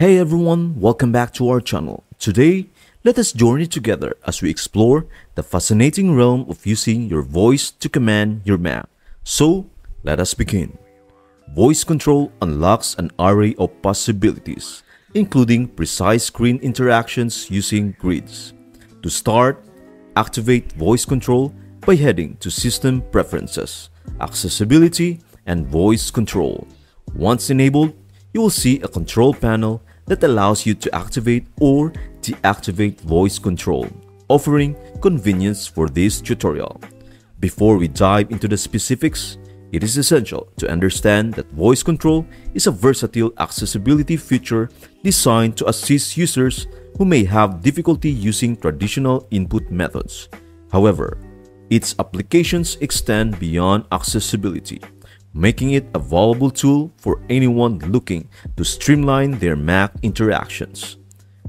Hey everyone, welcome back to our channel. Today, let us journey together as we explore the fascinating realm of using your voice to command your Mac. So, let us begin. Voice control unlocks an array of possibilities, including precise screen interactions using grids. To start, activate voice control by heading to System Preferences, Accessibility, and Voice Control. Once enabled, you will see a control panel that allows you to activate or deactivate voice control, offering convenience for this tutorial. Before we dive into the specifics, it is essential to understand that voice control is a versatile accessibility feature designed to assist users who may have difficulty using traditional input methods. However, its applications extend beyond accessibility, making it a valuable tool for anyone looking to streamline their Mac interactions.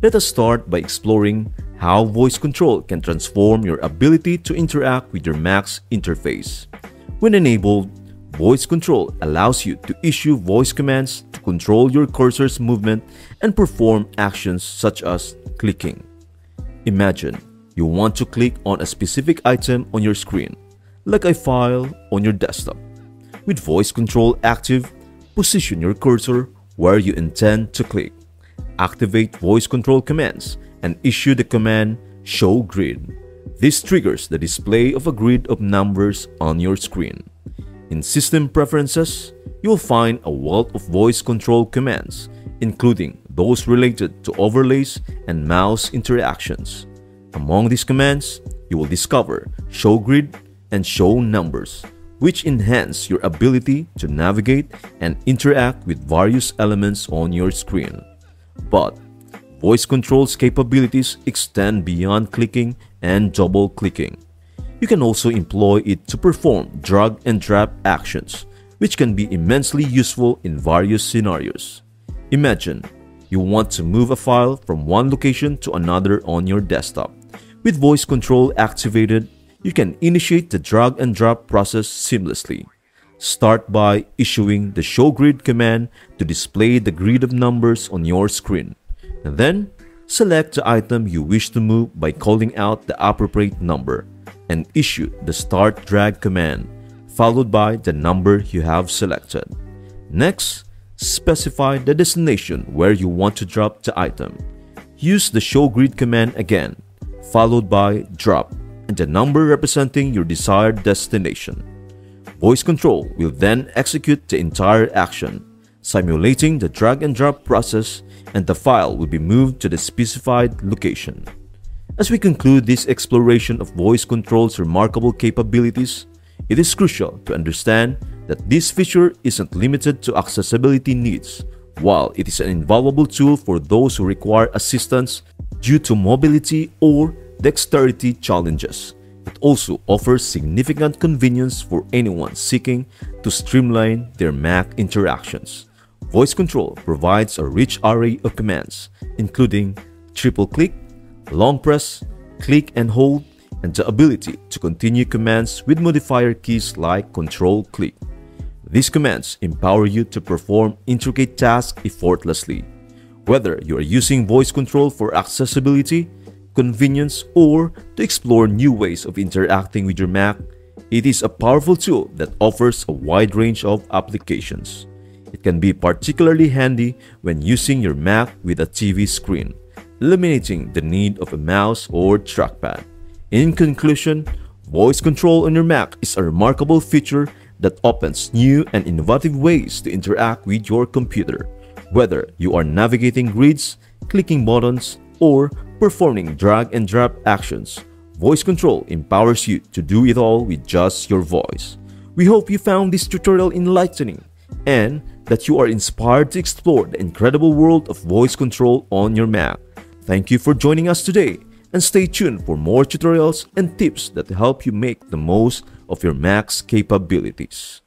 Let us start by exploring how voice control can transform your ability to interact with your Mac's interface. When enabled, voice control allows you to issue voice commands to control your cursor's movement and perform actions such as clicking. Imagine you want to click on a specific item on your screen, like a file on your desktop. With voice control active, position your cursor where you intend to click. Activate voice control commands and issue the command Show Grid. This triggers the display of a grid of numbers on your screen. In System Preferences, you will find a wealth of voice control commands, including those related to overlays and mouse interactions. Among these commands, you will discover Show Grid and Show Numbers, which enhance your ability to navigate and interact with various elements on your screen. But voice control's capabilities extend beyond clicking and double-clicking. You can also employ it to perform drag and drop actions, which can be immensely useful in various scenarios. Imagine you want to move a file from one location to another on your desktop. With voice control activated, you can initiate the drag and drop process seamlessly. Start by issuing the Show Grid command to display the grid of numbers on your screen. And then, select the item you wish to move by calling out the appropriate number and issue the Start Drag command, followed by the number you have selected. Next, specify the destination where you want to drop the item. Use the Show Grid command again, followed by drop and the number representing your desired destination. Voice control will then execute the entire action, simulating the drag and drop process, and the file will be moved to the specified location. As we conclude this exploration of voice control's remarkable capabilities, it is crucial to understand that this feature isn't limited to accessibility needs. While it is an invaluable tool for those who require assistance due to mobility or dexterity challenges, it also offers significant convenience for anyone seeking to streamline their Mac interactions. Voice control provides a rich array of commands, including triple click, long press, click and hold, and the ability to continue commands with modifier keys like Control Click. These commands empower you to perform intricate tasks effortlessly. Whether you are using voice control for accessibility, convenience, or to explore new ways of interacting with your Mac, it is a powerful tool that offers a wide range of applications. It can be particularly handy when using your Mac with a TV screen, eliminating the need of a mouse or trackpad. In conclusion, voice control on your Mac is a remarkable feature that opens new and innovative ways to interact with your computer. Whether you are navigating grids, clicking buttons, or performing drag and drop actions, voice control empowers you to do it all with just your voice. We hope you found this tutorial enlightening and that you are inspired to explore the incredible world of voice control on your Mac. Thank you for joining us today, and stay tuned for more tutorials and tips that help you make the most of your Mac's capabilities.